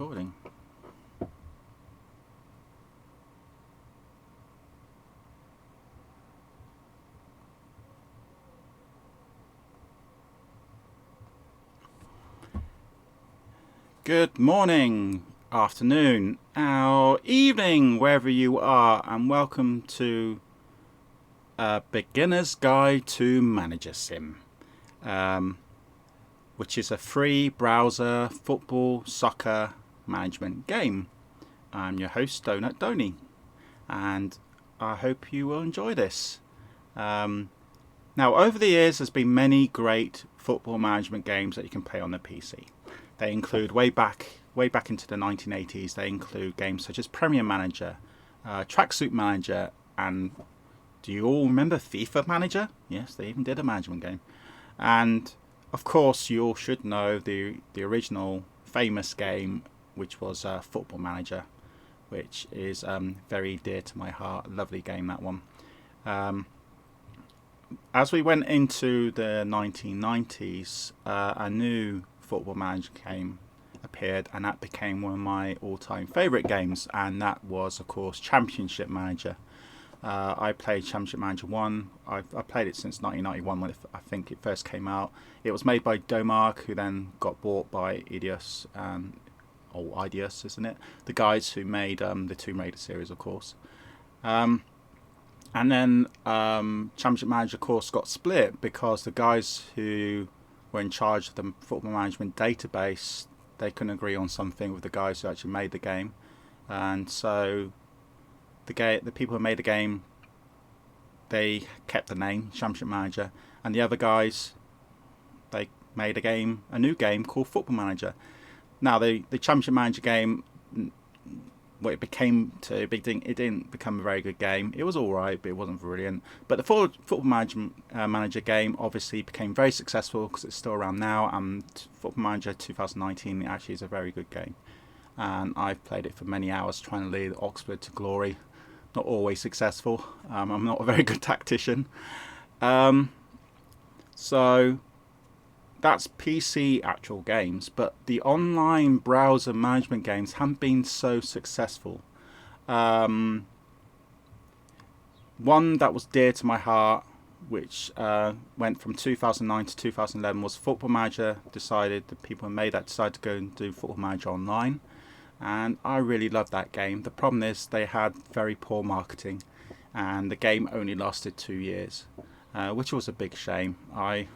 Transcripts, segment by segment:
recording. Good morning, afternoon, or evening, wherever you are, and welcome to a beginner's guide to Managersim, which is a free browser football soccer management game. I'm your host, Doughnut Doney, and I hope you will enjoy this. Now, over the years, there's been many great football management games that you can play on the PC. They include way back into the 1980s. They include games such as Premier Manager, Tracksuit Manager, and do you all remember FIFA Manager? Yes, they even did a management game. And of course, you all should know the original famous game, which was Football Manager, which is very dear to my heart. Lovely game, that one. As we went into the 1990s, a new Football Manager game appeared, and that became one of my all-time favourite games, and that was, of course, Championship Manager. I played Championship Manager 1. I've played it since 1991 when I think it first came out. It was made by Doney, who then got bought by Idios, Idios, isn't it? The guys who made the Tomb Raider series, of course. And then Championship Manager, of course, got split because the guys who were in charge of the football management database, they couldn't agree on something with the guys who actually made the game. And so the people who made the game, they kept the name Championship Manager, and the other guys, they made a new game called Football Manager. Now the Championship Manager game, what it became to it didn't become a very good game. It was alright, but it wasn't brilliant. But the Football Manager game obviously became very successful because it's still around now, and Football Manager 2019 actually is a very good game. And I've played it for many hours trying to lead Oxford to glory. Not always successful. I'm not a very good tactician. So that's PC actual games, but the online browser management games haven't been so successful. One that was dear to my heart, which went from 2009 to 2011, was Football Manager. The people who made that decided to go and do Football Manager Online. And I really loved that game. The problem is they had very poor marketing, and the game only lasted 2 years, which was a big shame. I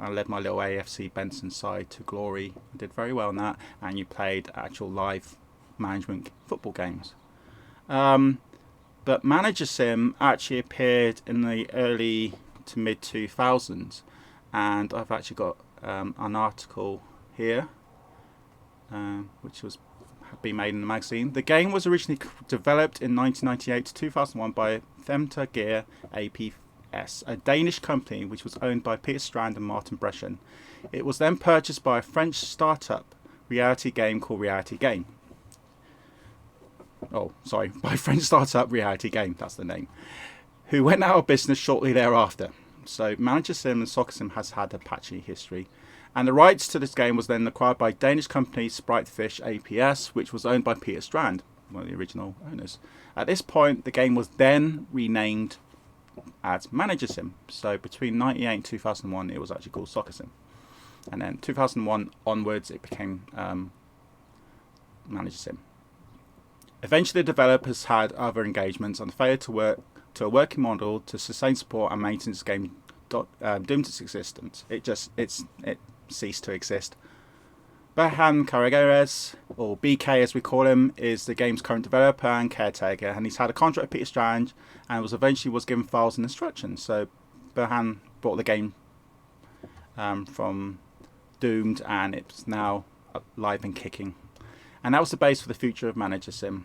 led my little AFC Benson side to glory. I did very well in that, and you played actual live management football games. But Managersim actually appeared in the early to mid 2000s, and I've actually got an article here, which was been made in the magazine. The game was originally developed in 1998 to 2001 by Femta Gear APS, a Danish company which was owned by Peter Strand and Martin Breschen. It was then purchased by a French startup reality game called Reality Game. By French startup Reality Game, that's the name, who went out of business shortly thereafter. So Managersim and Soccersim has had a patchy history. And the rights to this game was then acquired by Danish company Spritefish APS, which was owned by Peter Strand, one of the original owners. At this point, the game was then renamed as Managersim. So between 1998 and 2001, it was actually called Soccersim. And then 2001 onwards, it became Managersim. Eventually, the developers had other engagements and failed to work to a working model to sustain support and maintenance the game doomed its existence. It ceased to exist. Berhan Carreras, or BK as we call him, is the game's current developer and caretaker, and he's had a contract with Peter Strand and was given files and instructions. So Berhan bought the game from Doomed, and it's now live and kicking. And that was the base for the future of Managersim.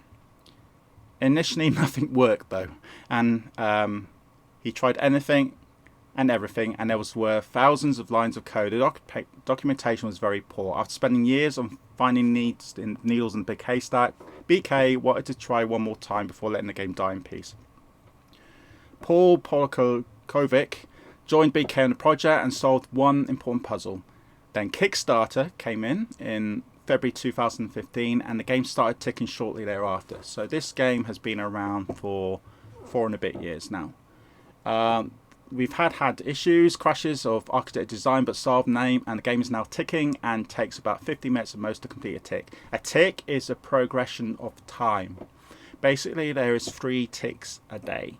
Initially, nothing worked though, and he tried anything and everything, and there were thousands of lines of code. The documentation was very poor. After spending years on finding needles in the big haystack, BK wanted to try one more time before letting the game die in peace. Paul Polakovic joined BK on the project and solved one important puzzle. Then Kickstarter came in February 2015, and the game started ticking shortly thereafter. So this game has been around for 4 and a bit years now. We've had issues, crashes of architecture design, but solved name, and the game is now ticking and takes about 50 minutes at most to complete a tick. A tick is a progression of time. Basically, there is 3 ticks a day.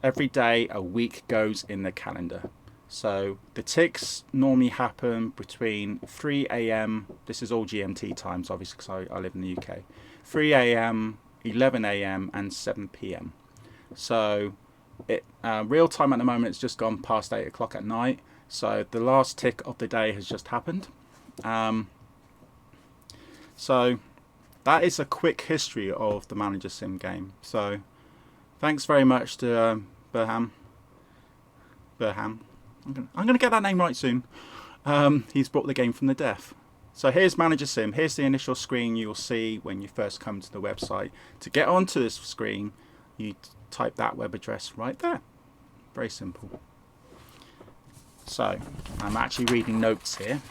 Every day a week goes in the calendar. So the ticks normally happen between 3 a.m. This is all GMT times, obviously, because I live in the UK. 3 a.m., 11 a.m. and 7 p.m. So real time at the moment, it's just gone past 8 o'clock at night. So the last tick of the day has just happened. So that is a quick history of the Managersim game. So thanks very much to Burham. I'm gonna get that name right soon. He's brought the game from the deaf. So here's Managersim. Here's the initial screen you'll see when you first come to the website. To get onto this screen, you type that web address right there. Very simple. So I'm actually reading notes here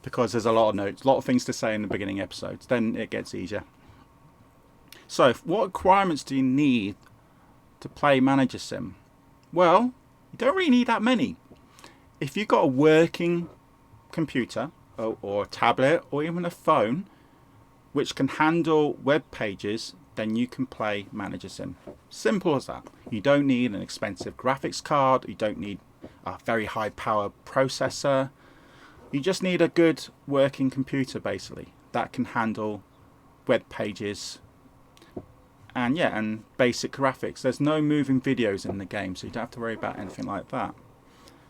because there's a lot of notes, a lot of things to say in the beginning episodes. Then it gets easier. So what requirements do you need to play Managersim? Well, you don't really need that many. If you've got a working computer or a tablet or even a phone which can handle web pages, then you can play Managersim. Simple as that. You don't need an expensive graphics card. You don't need a very high power processor. You just need a good working computer, basically, that can handle web pages and basic graphics. There's no moving videos in the game, so you don't have to worry about anything like that.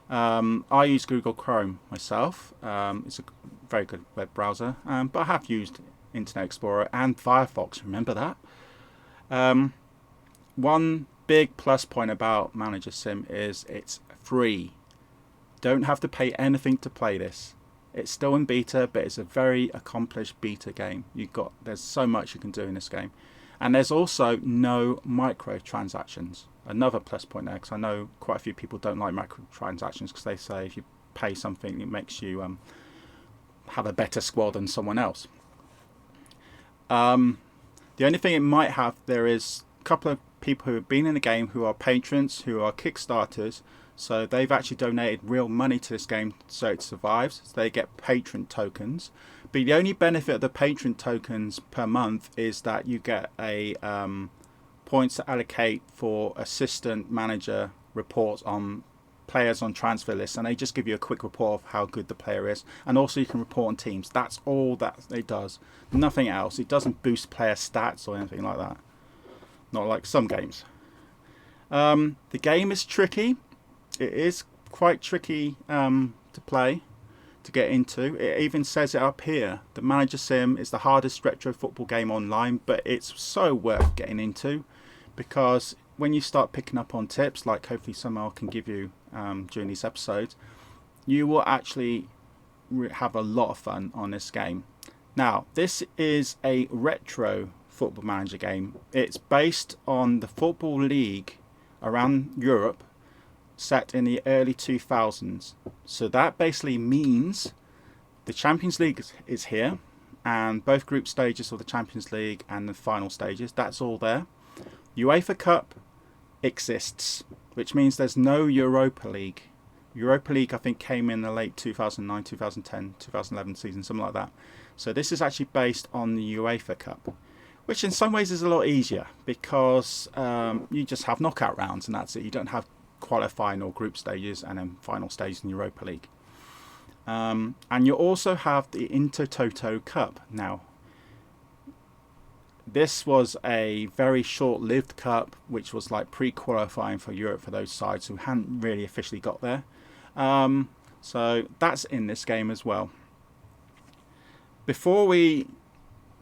I use Google Chrome myself. It's a very good web browser, but I have used Internet Explorer and Firefox, remember that. One big plus point about Managersim is it's free. Don't have to pay anything to play this. It's still in beta, but it's a very accomplished beta game. There's so much you can do in this game. And there's also no microtransactions. Another plus point there, because I know quite a few people don't like microtransactions because they say if you pay something, it makes you have a better squad than someone else. The only thing it might have, there is a couple of people who have been in the game who are patrons, who are Kickstarters, so they've actually donated real money to this game so it survives. So they get patron tokens. But the only benefit of the patron tokens per month is that you get a points to allocate for assistant manager reports on players on transfer lists, and they just give you a quick report of how good the player is, and also you can report on teams. That's all that it does, nothing else. It doesn't boost player stats or anything like that, not like some games. The game is tricky. It is quite tricky to play, to get into. It even says it up here, the Managersim is the hardest retro football game online, but it's so worth getting into, because when you start picking up on tips, like hopefully someone can give you during these episodes, you will actually have a lot of fun on this game. Now, this is a retro football manager game. It's based on the Football League around Europe, set in the early 2000s. So that basically means the Champions League is here, and both group stages of the Champions League and the final stages, that's all there. UEFA Cup exists, which means there's no Europa League. Europa League, I think, came in the late 2009, 2010, 2011 season, something like that. So this is actually based on the UEFA Cup, which in some ways is a lot easier, because you just have knockout rounds and that's it. You don't have qualifying or group stages and then final stages in Europa League. And you also have the Intertoto Cup. Now, this was a very short-lived cup, which was like pre-qualifying for Europe for those sides who hadn't really officially got there. So that's in this game as well. Before we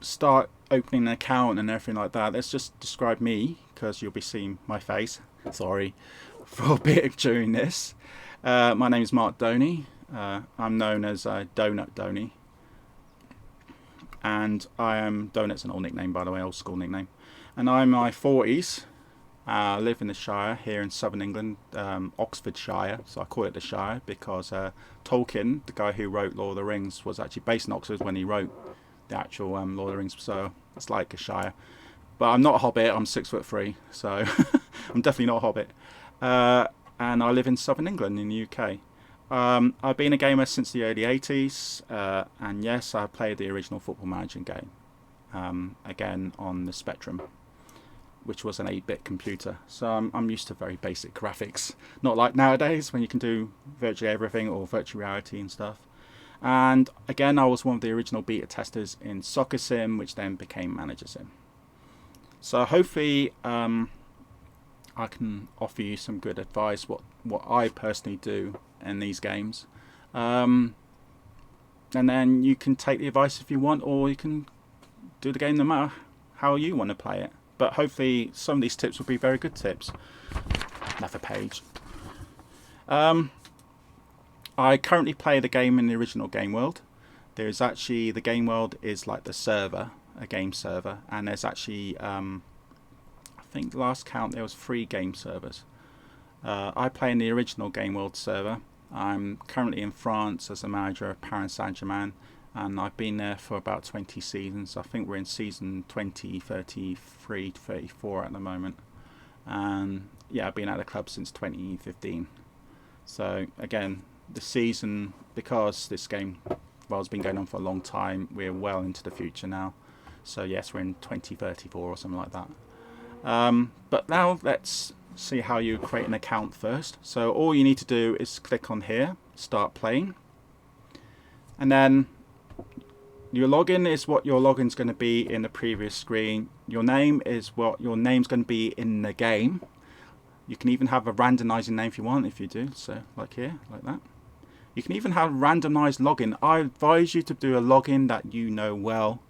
start opening an account and everything like that, let's just describe me, because you'll be seeing my face, sorry, for a bit during this. My name is Mark Doney. I'm known as Doughnut Doney. And I am, Doughnut's an old nickname, by the way, old school nickname. And I'm in my 40s. I live in the Shire here in southern England, Oxfordshire. So I call it the Shire because Tolkien, the guy who wrote Lord of the Rings, was actually based in Oxford when he wrote the actual Lord of the Rings. So it's like a Shire. But I'm not a hobbit. I'm 6'3", so I'm definitely not a hobbit. And I live in southern England in the UK. I've been a gamer since the early 80s, and yes, I played the original Football Manager game, again on the Spectrum, which was an 8-bit computer. So I'm used to very basic graphics, not like nowadays when you can do virtually everything or virtual reality and stuff. And again, I was one of the original beta testers in Soccer Sim, which then became Managersim. So hopefully I can offer you some good advice, what I personally do in these games. And then you can take the advice if you want, or you can do the game no matter how you want to play it. But hopefully some of these tips will be very good tips. Another page. I currently play the game in the original game world. There's actually, the game world is like the server, a game server, and there's actually I think last count there was 3 game servers. I play in the original game world server. I'm currently in France as a manager of Paris Saint-Germain, and I've been there for about 20 seasons. I think we're in season 20, 33, 34 at the moment. And yeah, I've been at the club since 2015. So again, the season, because this game has been going on for a long time, we're well into the future now. So yes, we're in 2034 or something like that. But now let's see how you create an account first. So all you need to do is click on here, start playing, and then your login is what your login's going to be in the previous screen. Your name is what your name's going to be in the game. You can even have a randomizing name if you want, if you do, so like here, like that. You can even have randomized login. I advise you to do a login that you know well,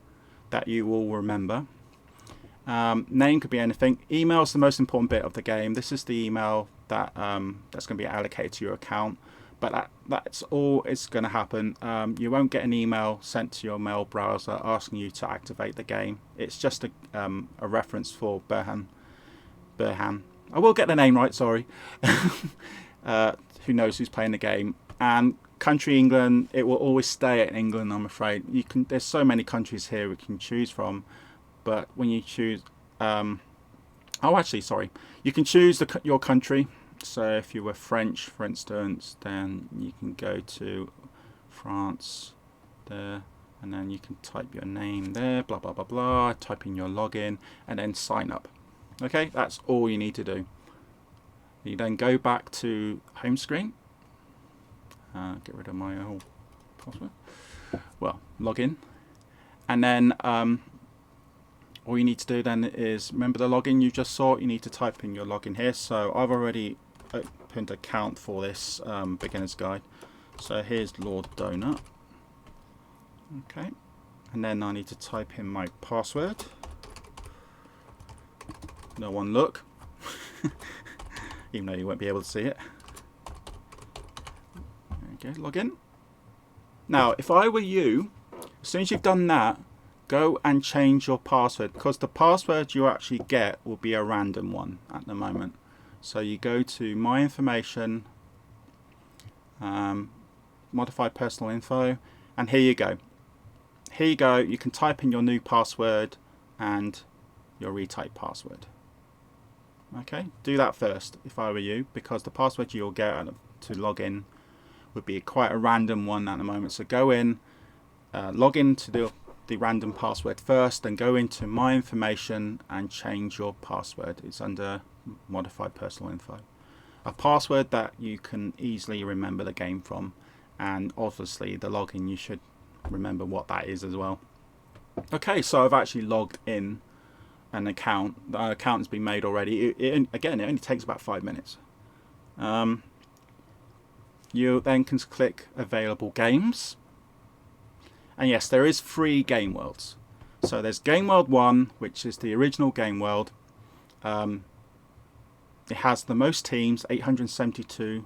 that you will remember. Name could be anything. Email is the most important bit of the game. This is the email that that's going to be allocated to your account, but that's all is going to happen. You won't get an email sent to your mail browser asking you to activate the game. It's just a reference for Burhan. I will get the name right, sorry. Who knows who's playing the game. And country England, it will always stay at England, I'm afraid. There's so many countries here we can choose from. But when you choose, you can choose your country. So if you were French, for instance, then you can go to France there, and then you can type your name there, blah, blah, blah, blah, type in your login, and then sign up. Okay, that's all you need to do. You then go back to home screen. Get rid of my whole password. Well, log in, and then all you need to do then is remember the login you just saw. You need to type in your login here. So I've already opened an account for this beginner's guide. So here's Lord Doughnut. Okay, and then I need to type in my password. No one look, even though you won't be able to see it. Okay, log in. Now, if I were you, as soon as you've done that, go and change your password, because the password you actually get will be a random one at the moment. So you go to My Information, Modify Personal Info, and here you go. Here you go. You can type in your new password and your retype password. Okay, do that first if I were you, because the password you'll get to log in would be quite a random one at the moment. So go in, log into the random password first, then go into My Information and change your password. It's under Modify Personal Info. A password that you can easily remember the game from, and obviously the login, you should remember what that is as well. Okay, so I've actually logged in an account. The account has been made already. Again, it only takes about 5 minutes. You then can click Available Games. And yes, there is 3 game worlds. So there's Game World 1, which is the original game world. It has the most teams, 872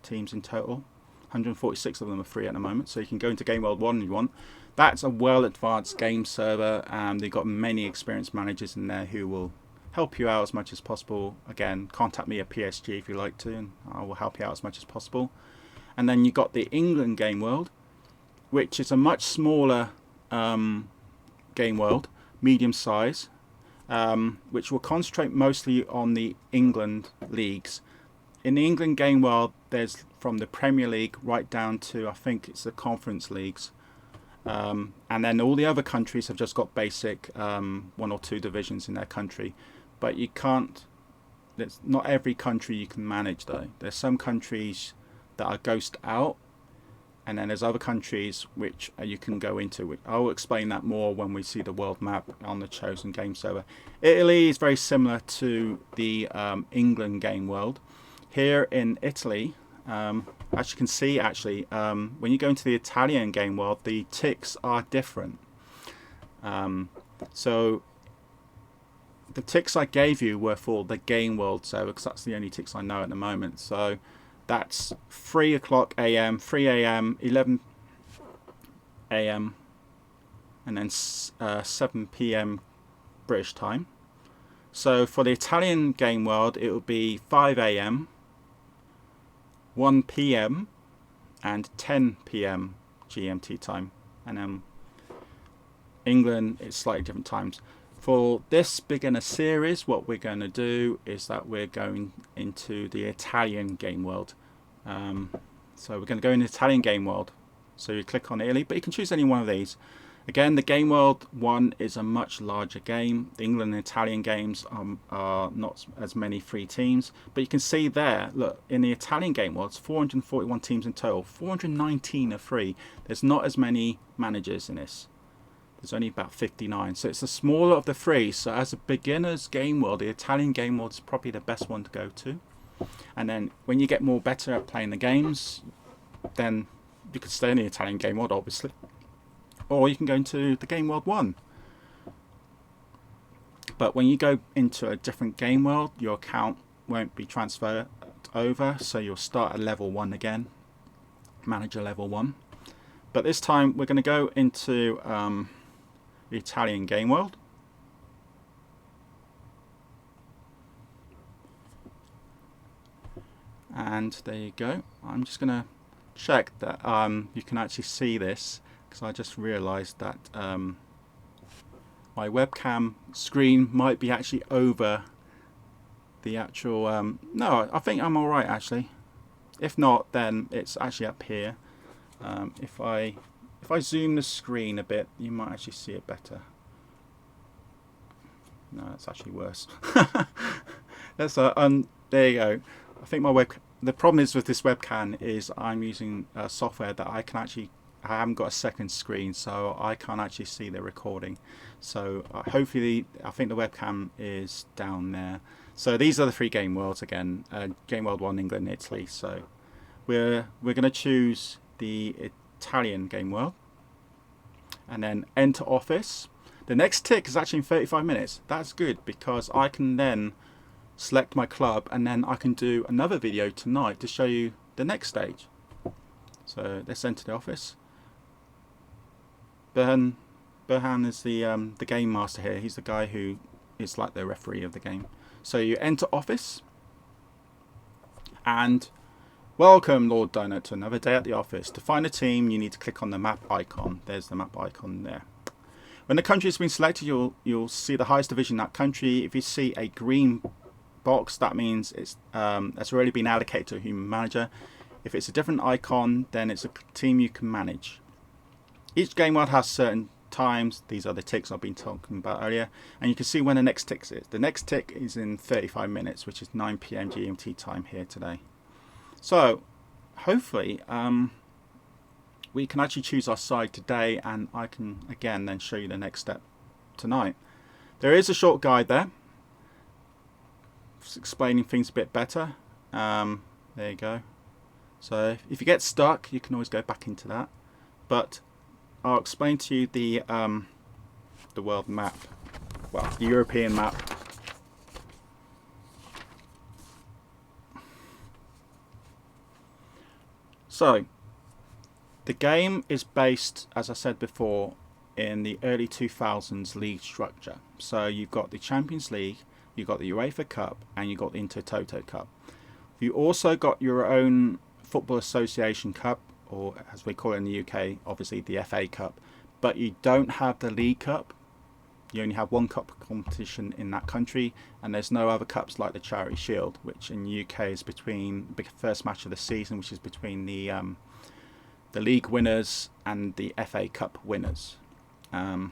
teams in total. 146 of them are free at the moment. So you can go into Game World 1 if you want. That's a well advanced game server, and they've got many experienced managers in there who will help you out as much as possible. Again, contact me at PSG if you like to, and I will help you out as much as possible. And then you got the England game world, which is a much smaller game world, medium size, which will concentrate mostly on the England leagues. In the England game world, there's from the Premier League right down to, I think it's the Conference Leagues. And then all the other countries have just got basic 1 or 2 divisions in their country. But you can't, there's not every country you can manage though. There's some countries that are ghosted out, and then there's other countries which you can go into. I'll explain that more when we see the world map on the chosen game server. Italy is very similar to the England game world. Here in Italy, as you can see actually, when you go into the Italian game world, the ticks are different. So the ticks I gave you were for the game world server, because that's the only ticks I know at the moment. So that's 3 o'clock AM, 3 AM, 11 AM, and then 7 PM British time. So for the Italian game world, it will be 5 AM, 1 PM, and 10 PM GMT time. And then England, it's slightly different times. For this beginner series, what we're going to do is that we're going into the Italian game world. So we're going to go in the Italian game world. So you click on Italy, but you can choose any one of these. Again, the game world one is a much larger game. The England and Italian games are not as many free teams, but you can see there, look, in the Italian game world, it's 441 teams in total. 419 are free. There's not as many managers in this. There's only about 59, so it's the smaller of the 3. So as a beginner's game world, the Italian game world is probably the best one to go to. And then when you get more better at playing the games, then you could stay in the Italian game world, obviously, or you can go into the game world 1. But when you go into a different game world, your account won't be transferred over, so you'll start at level 1 again, manager level 1. But this time we're going to go into the Italian game world. And there you go. I'm just going to check that you can actually see this, because I just realized that my webcam screen might be actually over the actual no, I think I'm alright actually. If not, then it's actually up here. If I zoom the screen a bit, you might actually see it better. No, it's actually worse. That's there you go. I think my the problem is with this webcam is I'm using software that I haven't got a second screen, so I can't actually see the recording. So hopefully, I think the webcam is down there. So these are the 3 game worlds again. Game world 1, England, Italy. So we're going to choose the Italian game world, and then enter office. The next tick is actually in 35 minutes. That's good, because I can then select my club, and then I can do another video tonight to show you the next stage. So let's enter the office. Burhan is the game master here. He's the guy who is like the referee of the game. So you enter office, and welcome, Lord Doughnut, to another day at the office. To find a team, you need to click on the map icon. There's the map icon there. When the country has been selected, you'll see the highest division in that country. If you see a green box, that means it's already been allocated to a human manager. If it's a different icon, then it's a team you can manage. Each game world has certain times. These are the ticks I've been talking about earlier, and you can see when the next tick is. The next tick is in 35 minutes, which is 9 PM GMT time here today. So hopefully we can actually choose our side today, and I can again then show you the next step tonight. There is a short guide there explaining things a bit better. There you go. So if you get stuck, you can always go back into that, but I'll explain to you the world map, well, the European map. So the game is based, as I said before, in the early 2000s league structure. So you've got the Champions League, you got the UEFA Cup, and you got the Intertoto Cup. You also got your own Football Association Cup, or as we call it in the UK, obviously the FA Cup, but you don't have the League Cup. You only have one cup competition in that country, and there's no other cups like the Charity Shield, which in the UK is between the first match of the season, which is between the league winners and the FA Cup winners. But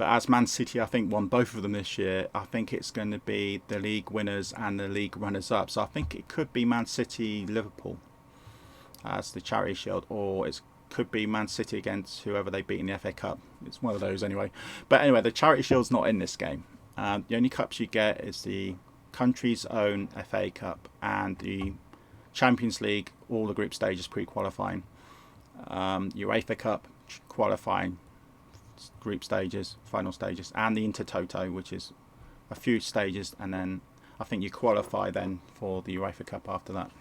as Man City, I think, won both of them this year, I think it's going to be the league winners and the league runners-up. So I think it could be Man City Liverpool as the Charity Shield, or it could be Man City against whoever they beat in the FA Cup. It's one of those anyway. But anyway, the Charity Shield's not in this game. The only cups you get is the country's own FA Cup and the Champions League, all the group stages pre-qualifying, UEFA Cup qualifying, group stages, final stages, and the Intertoto, which is a few stages, and then I think you qualify then for the UEFA Cup after that.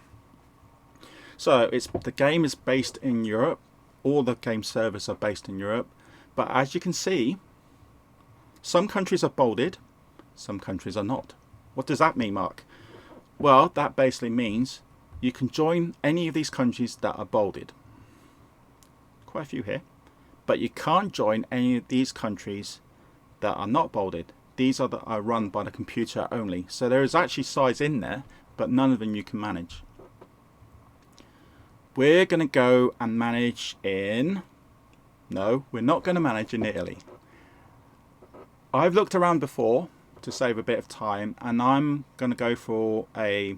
So the game is based in Europe. All the game servers are based in Europe, but as you can see, some countries are bolded, some countries are not. What does that mean, Mark? Well, that basically means you can join any of these countries that are bolded. Quite a few here. But you can't join any of these countries that are not bolded. These are run by the computer only. So there is actually sides in there, but none of them you can manage. We're going to go and manage in... No, we're not going to manage in Italy. I've looked around before to save a bit of time, and I'm going to go for a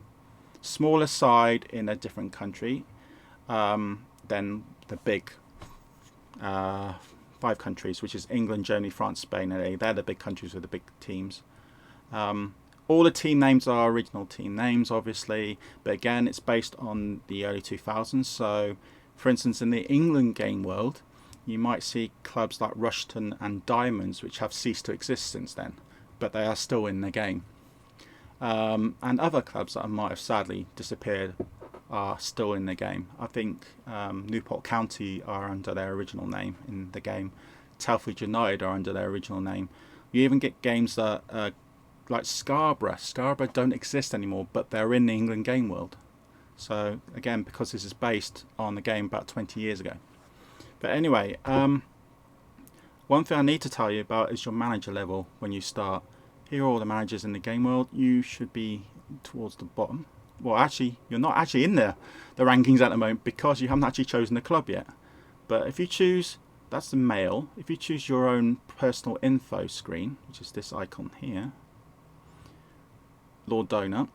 smaller side in a different country than the big 5 countries, which is England, Germany, France, Spain, and Italy. They're the big countries with the big teams. All the team names are original team names, obviously, but again, it's based on the early 2000s. So, for instance, in the England game world, you might see clubs like Rushton and Diamonds, which have ceased to exist since then, but they are still in the game. And other clubs that might have sadly disappeared are still in the game. I think Newport County are under their original name in the game. Telford United are under their original name. You even get games that like Scarborough. Scarborough don't exist anymore, but they're in the England game world. So again, because this is based on the game about 20 years ago. But anyway, one thing I need to tell you about is your manager level when you start. Here are all the managers in the game world. You should be towards the bottom. Well, actually, you're not actually in the rankings at the moment because you haven't actually chosen the club yet. But if you choose, that's the mail. If you choose your own personal info screen, which is this icon here, Lord Doughnut.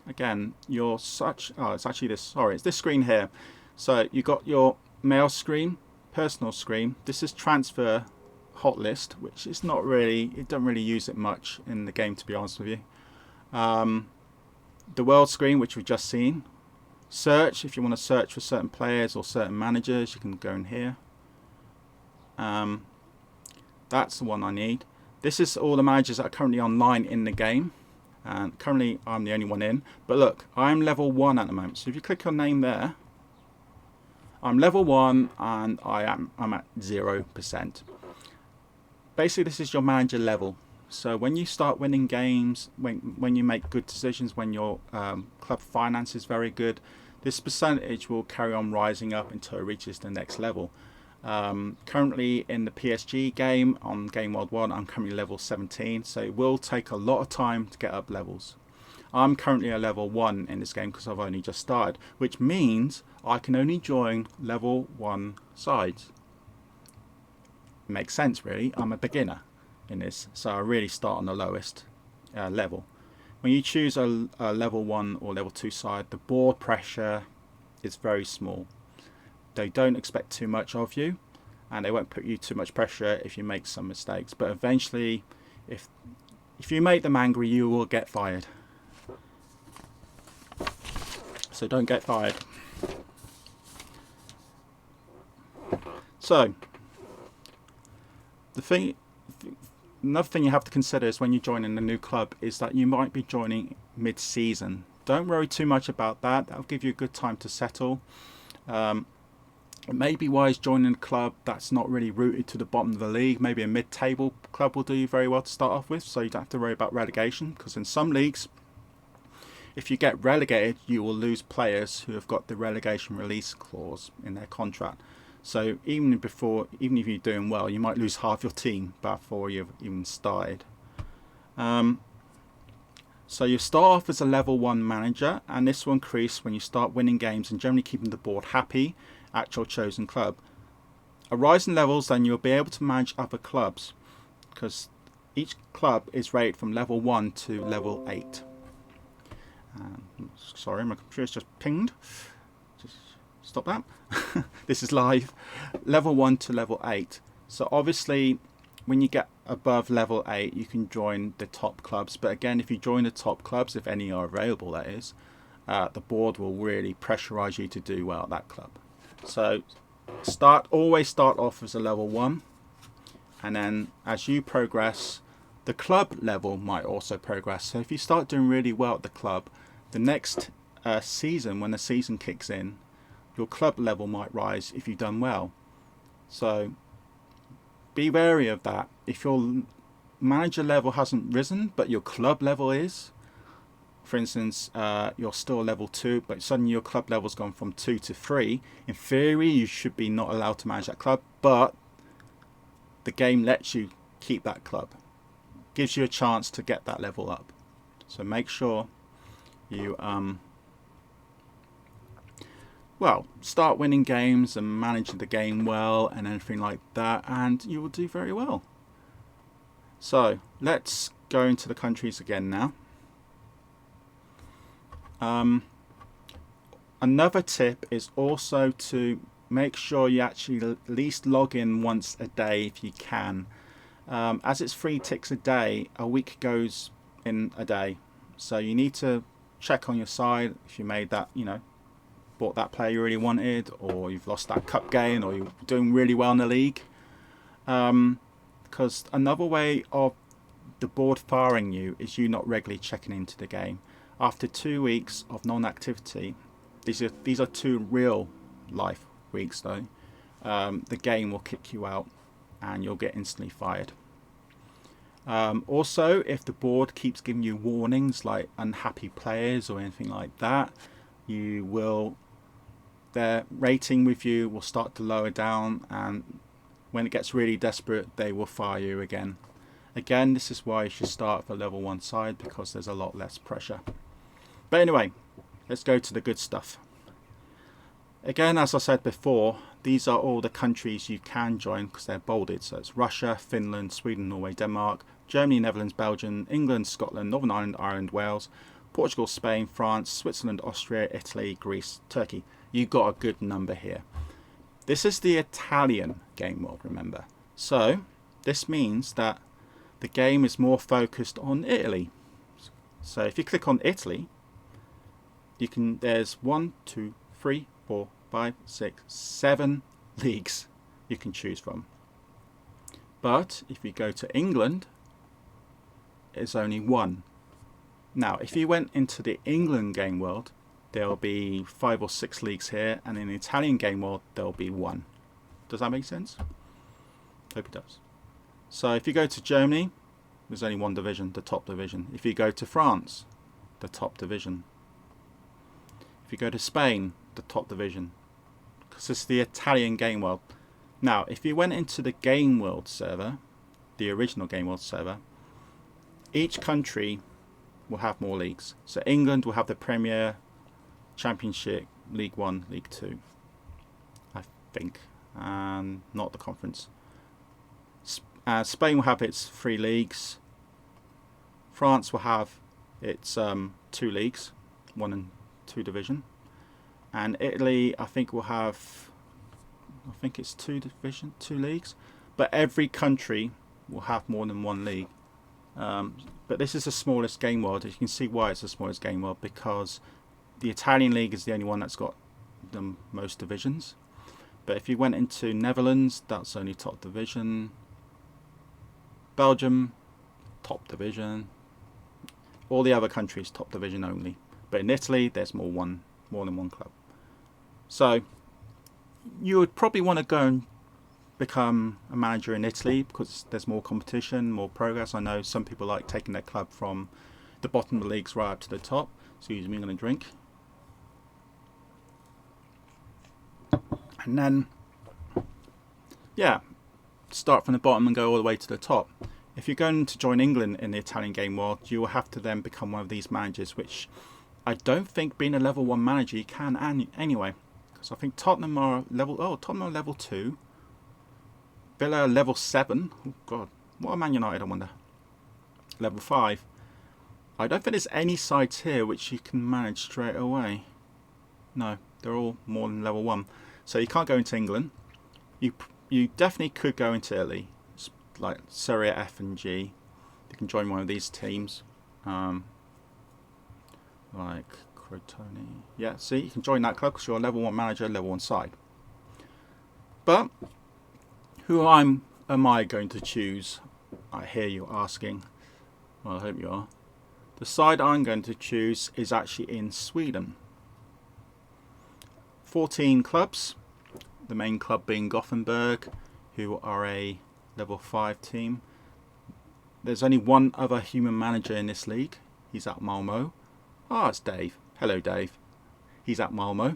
Again, you're such... Oh, it's actually this... Sorry, it's this screen here. So you got your mail screen, personal screen. This is transfer hot list, which is not really... It don't really use it much in the game, to be honest with you. The world screen, which we've just seen. Search, if you want to search for certain players or certain managers, you can go in here. That's the one I need. This is all the managers that are currently online in the game. And currently I'm the only one in. But look, I'm level 1 at the moment. So if you click your name there, I'm level 1 and I'm at 0%. Basically, this is your manager level. So when you start winning games, when you make good decisions, when your club finance is very good, this percentage will carry on rising up until it reaches the next level. Currently in the PSG game on Game World 1, I'm currently level 17, so it will take a lot of time to get up levels. I'm currently a level 1 in this game because I've only just started, which means I can only join level 1 sides. Makes sense, really. I'm a beginner in this, so I really start on the lowest level. When you choose a level 1 or level 2 side, the board pressure is very small. They don't expect too much of you, and they won't put you too much pressure if you make some mistakes. But eventually, if you make them angry, you will get fired. So don't get fired. So another thing you have to consider is when you join in a new club is that you might be joining mid-season. Don't worry too much about that. That'll give you a good time to settle. It may be wise joining a club that's not really rooted to the bottom of the league. Maybe a mid-table club will do you very well to start off with, so you don't have to worry about relegation, because in some leagues, if you get relegated, you will lose players who have got the relegation release clause in their contract. So even if you're doing well, you might lose half your team before you've even started. So you start off as a level 1 manager, and this will increase when you start winning games and generally keeping the board happy at your chosen club. A rise in levels, then you'll be able to manage other clubs, because each club is rated from level 1 to level 8. Sorry, my computer's just pinged. Just stop that. This is live. Level 1 to level 8. So obviously, when you get above level 8, you can join the top clubs. But again, if you join the top clubs, if any are available, that is, the board will really pressurize you to do well at that club. So always start off as a level 1, and then as you progress, the club level might also progress. So if you start doing really well at the club, the next season, when the season kicks in, your club level might rise if you've done well. So be wary of that. If your manager level hasn't risen but your club level is, for instance, you're still level 2 but suddenly your club level's gone from 2 to 3, in theory you should be not allowed to manage that club, but the game lets you keep that club, gives you a chance to get that level up. So make sure you start winning games and managing the game well and everything like that, and you will do very well. So let's go into the countries again now. Another tip is also to make sure you actually at least log in once a day if you can. As it's 3 ticks a day, a week goes in a day. So you need to check on your side if you made that, bought that player you really wanted, or you've lost that cup game, or you're doing really well in the league. Because another way of the board firing you is you not regularly checking into the game. After 2 weeks of non-activity, these are 2 real life weeks though, the game will kick you out and you'll get instantly fired. Also, if the board keeps giving you warnings like unhappy players or anything like that, their rating with you will start to lower down, and when it gets really desperate, they will fire you again. Again, this is why you should start for level 1 side, because there's a lot less pressure. But anyway, let's go to the good stuff. Again, as I said before, these are all the countries you can join because they're bolded. So it's Russia, Finland, Sweden, Norway, Denmark, Germany, Netherlands, Belgium, England, Scotland, Northern Ireland, Ireland, Wales, Portugal, Spain, France, Switzerland, Austria, Italy, Greece, Turkey. You've got a good number here. This is the Italian game world, remember. So this means that the game is more focused on Italy. So if you click on Italy, there's 1, 2, 3, 4, 5, 6, 7 leagues you can choose from. But if you go to England, it's only 1. Now, if you went into the England game world, there'll be 5 or 6 leagues here, and in the Italian game world, there'll be 1. Does that make sense? Hope it does. So if you go to Germany, there's only 1 division, the top division. If you go to France, the top division. If you go to Spain, the top division, because it's the Italian game world. Now, if you went into the game world server, the original game world server, each country will have more leagues. So England will have the Premier, Championship, League 1, League 2, I think, and not the conference. Spain will have its 3 leagues. France will have its 2 leagues, 1 and 2 division, and Italy I think will have, it's 2 leagues, but every country will have more than 1 league. But this is the smallest game world. You can see why it's the smallest game world, because the Italian league is the only one that's got the most divisions. But if you went into Netherlands, that's only top division. Belgium, top division. All the other countries, top division only. But in Italy, there's more than one club. So you would probably want to go and become a manager in Italy because there's more competition, more progress. I know some people like taking their club from the bottom of the leagues right up to the top. Excuse me, I'm going to drink. And then, yeah, start from the bottom and go all the way to the top. If you're going to join England in the Italian game world, you will have to then become one of these managers, which I don't think being a level 1 manager you can anyway. Because I think Tottenham are level 2. Villa are level 7. Oh God, what are Man United, I wonder? Level 5. I don't think there's any sides here which you can manage straight away. No, they're all more than level 1. So you can't go into England. You definitely could go into Italy, like Serie F and G. You can join one of these teams, like Crotone. Yeah, see, you can join that club because you're a level 1 manager, level 1 side. But who am I going to choose? I hear you asking. Well, I hope you are. The side I'm going to choose is actually in Sweden. 14 clubs. The main club being Gothenburg, who are a level 5 team. There's only one other human manager in this league. He's at Malmo. Ah, it's Dave. Hello, Dave. He's at Malmo.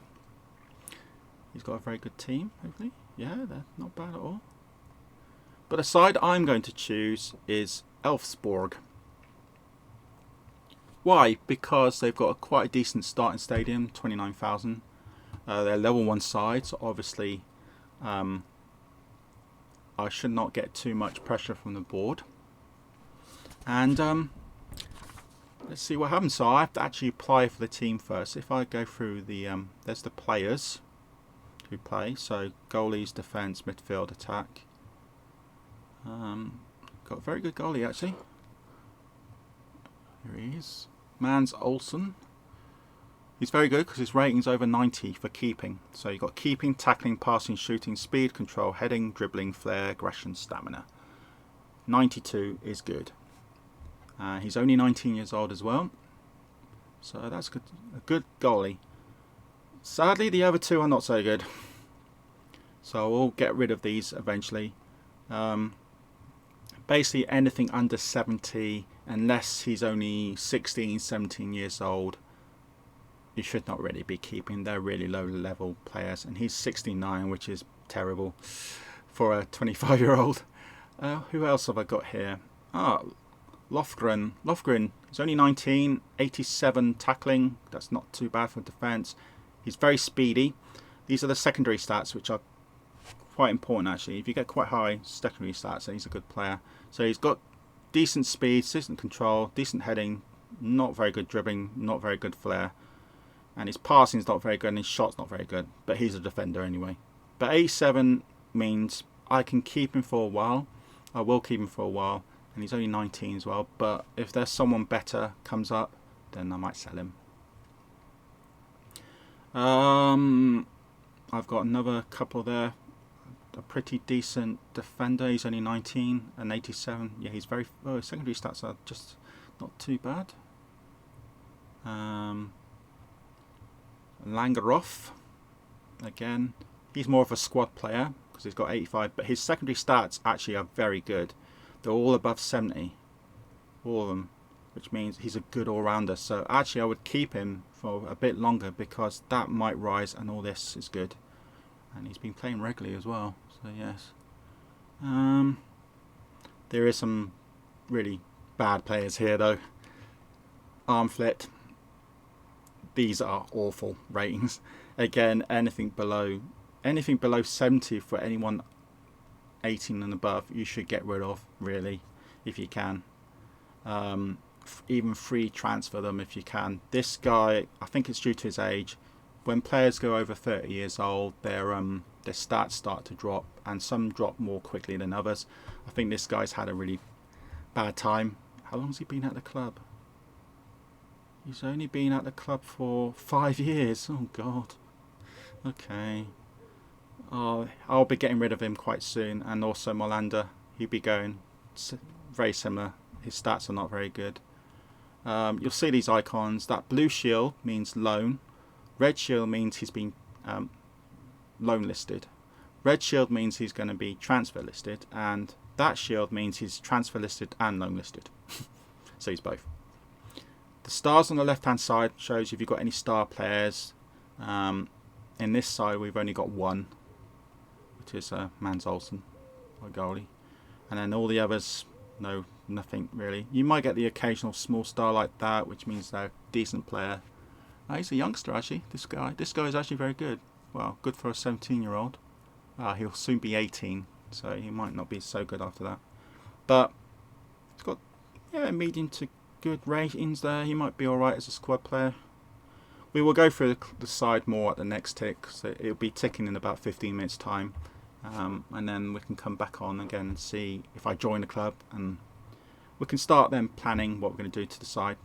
He's got a very good team, hopefully. Yeah, they're not bad at all. But the side I'm going to choose is Elfsborg. Why? Because they've got quite a decent starting stadium, 29,000. They're level 1 side, so obviously I should not get too much pressure from the board. And let's see what happens. So I have to actually apply for the team first. If I go through the, there's the players who play. So goalies, defence, midfield, attack. Got a very good goalie actually. Here he is. Mans Olsen. He's very good because his rating's over 90 for keeping. So you've got keeping, tackling, passing, shooting, speed, control, heading, dribbling, flair, aggression, stamina. 92 is good. He's only 19 years old as well. So that's good, a good goalie. Sadly, the other two are not so good. So we'll get rid of these eventually. Basically anything under 70, unless he's only 16, 17 years old, you should not really be keeping. They're really low level players, and he's 69, which is terrible for a 25-year-old. Who else have I got here? Lofgren. He's only 19, 87 tackling. That's not too bad for defence. He's very speedy. These are the secondary stats, which are quite important actually. If you get quite high secondary stats, then he's a good player. So he's got decent speed, decent control, decent heading, not very good dribbling, not very good flair. And his passing is not very good and his shot's not very good, but he's a defender anyway. But 87 means I can keep him for a while. I will keep him for a while, and he's only 19 as well. But if there's someone better comes up, then I might sell him. I've got another couple there. A pretty decent defender. He's only 19 and 87. Yeah, he's very. Oh, his secondary stats are just not too bad. Langeroff, again, he's more of a squad player because he's got 85, but his secondary stats actually are very good. They're all above 70, all of them, which means he's a good all-rounder. So actually I would keep him for a bit longer because that might rise, and all this is good. And he's been playing regularly as well, so yes. There is some really bad players here though. Armflit. These are awful ratings. Again, anything below 70 for anyone 18 and above, you should get rid of, really, if you can. Even free transfer them if you can. This guy, I think it's due to his age. When players go over 30 years old, their stats start to drop, and some drop more quickly than others. I think this guy's had a really bad time. How long has he been at the club? He's only been at the club for 5 years. Oh God. Okay. I'll be getting rid of him quite soon. And also Molander, he'll be going. Very similar. His stats are not very good. You'll see these icons. That blue shield means loan. Red shield means he's been loan listed. Red shield means he's going to be transfer listed, and that shield means he's transfer listed and loan listed. So he's both. The stars on the left hand side shows if you've got any star players. In this side we've only got one, which is Managersim, our goalie, and then all the others, no, nothing really. You might get the occasional small star like that, which means they're a decent player. He's a youngster actually. This guy is actually very good. Well, good for a 17-year-old. He'll soon be 18, so he might not be so good after that. But he's got medium to good ratings there. He might be alright as a squad player. We will go through the side more at the next tick, so it'll be ticking in about 15 minutes time, and then we can come back on again and see if I join the club, and we can start then planning what we're going to do to the side.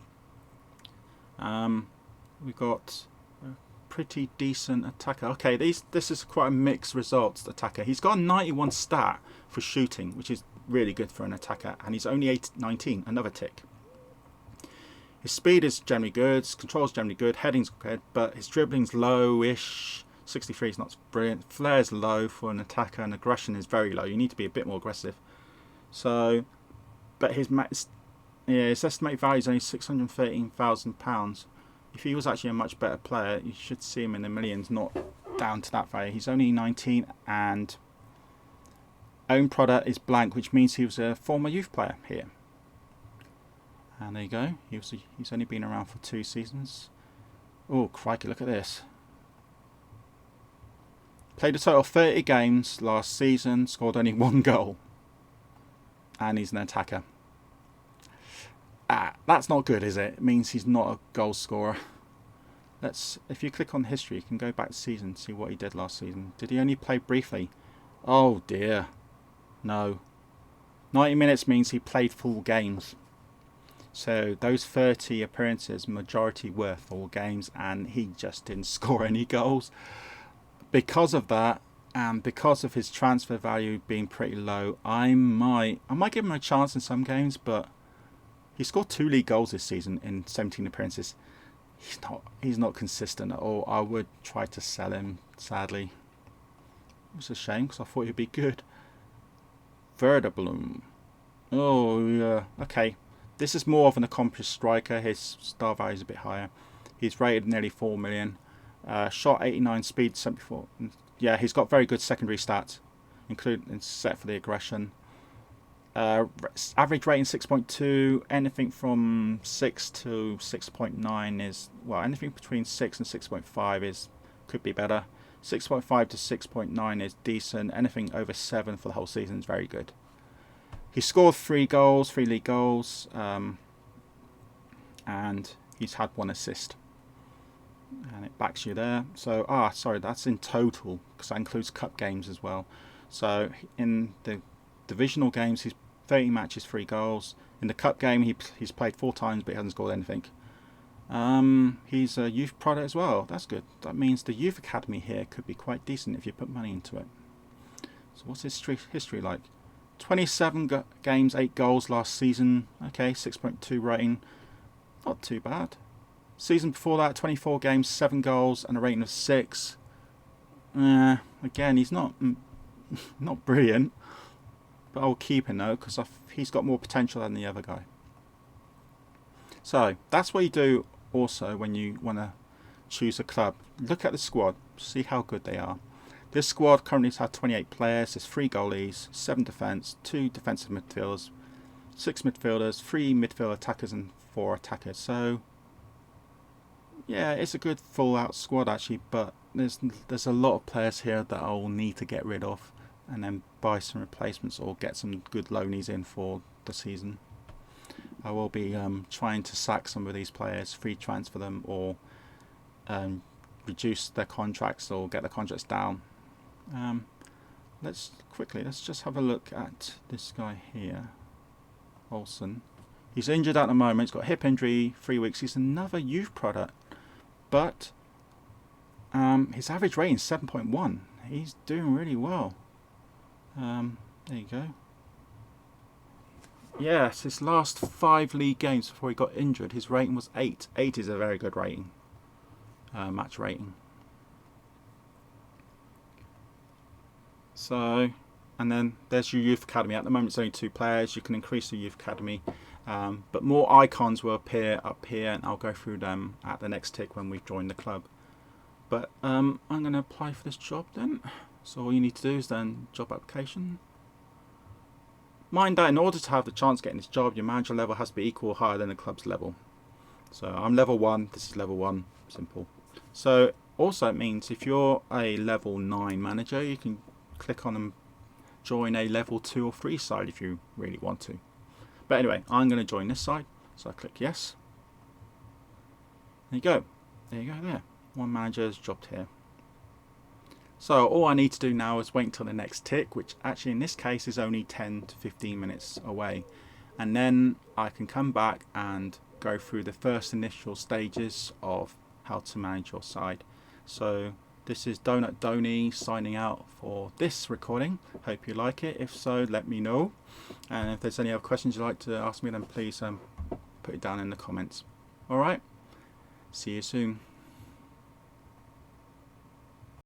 We've got pretty decent attacker. Okay, this is quite a mixed results attacker. He's got a 91 stat for shooting, which is really good for an attacker, and he's only 19, another tick. His speed is generally good, his control's generally good, heading's good, but his dribbling's low-ish. 63 is not brilliant. Flair's low for an attacker, and aggression is very low. You need to be a bit more aggressive. So, but his estimated value is only £613,000. If he was actually a much better player, you should see him in the millions, not down to that value. He's only 19, and own product is blank, which means he was a former youth player here. And there you go. He's only been around for 2 seasons. Oh, crikey, look at this. Played a total of 30 games last season, scored only 1 goal. And he's an attacker. That's not good, is it? It means he's not a goal scorer. If you click on history, you can go back to season and see what he did last season. Did he only play briefly? Oh dear. No. 90 minutes means he played full games. So those 30 appearances, majority were full games, and he just didn't score any goals. Because of that, and because of his transfer value being pretty low, I might give him a chance in some games, but he scored 2 league goals this season in 17 appearances. He's not consistent at all. I would try to sell him, sadly. It's a shame because I thought he'd be good. Verdeblum. Oh yeah. Okay. This is more of an accomplished striker. His star value is a bit higher. He's rated nearly 4 million. Shot 89, speed 74. Yeah, he's got very good secondary stats, including set for the aggression. Average rating 6.2. Anything from 6 to 6.9 is, well, anything between 6 and 6.5 could be better. 6.5 to 6.9 is decent. Anything over 7 for the whole season is very good. He scored 3 league goals, and he's had 1 assist. And it backs you there. So, sorry, that's in total, because that includes cup games as well. So, in the divisional games, he's 30 matches, 3 goals. In the cup game, he's played 4 times, but he hasn't scored anything. He's a youth product as well. That's good. That means the youth academy here could be quite decent if you put money into it. So, what's his history like? 27 games, 8 goals last season. Okay, 6.2 rating. Not too bad. Season before that, 24 games, 7 goals, and a rating of 6. Again, he's not brilliant. But I'll keep him though, because he's got more potential than the other guy. So, that's what you do also when you want to choose a club. Look at the squad, see how good they are. This squad currently has had 28 players. There's 3 goalies, 7 defence, 2 defensive midfielders, 6 midfielders, 3 midfield attackers, and 4 attackers. So, yeah, it's a good full-out squad actually, but there's a lot of players here that I'll need to get rid of and then buy some replacements or get some good loanies in for the season. I will be trying to sack some of these players, free transfer them, or reduce their contracts or get the contracts down. Let's just have a look at this guy here, Olsen. He's injured at the moment. He's got a hip injury, 3 weeks. He's another youth product, but his average rating is 7.1. He's doing really well. There you go. Yes, his last 5 league games before he got injured, his rating was 8. 8 is a very good rating, match rating. So, and then there's your youth academy. At the moment it's only 2 players. You can increase the youth academy, but more icons will appear up here, and I'll go through them at the next tick when we've joined the club. But I'm going to apply for this job then. So all you need to do is then job application. Mind that in order to have the chance of getting this job, your manager level has to be equal or higher than the club's level. So I'm level 1, this is level 1, simple. So also it means if you're a level 9 manager, you can click on and join a level 2 or 3 side if you really want to. But anyway, I'm going to join this side, so I click yes. There you go. There you go there. One manager has dropped here. So all I need to do now is wait until the next tick, which actually in this case is only 10 to 15 minutes away. And then I can come back and go through the first initial stages of how to manage your side. So this is Doughnut Doney signing out for this recording. Hope you like it. If so, let me know. And if there's any other questions you'd like to ask me, then please put it down in the comments. Alright, see you soon.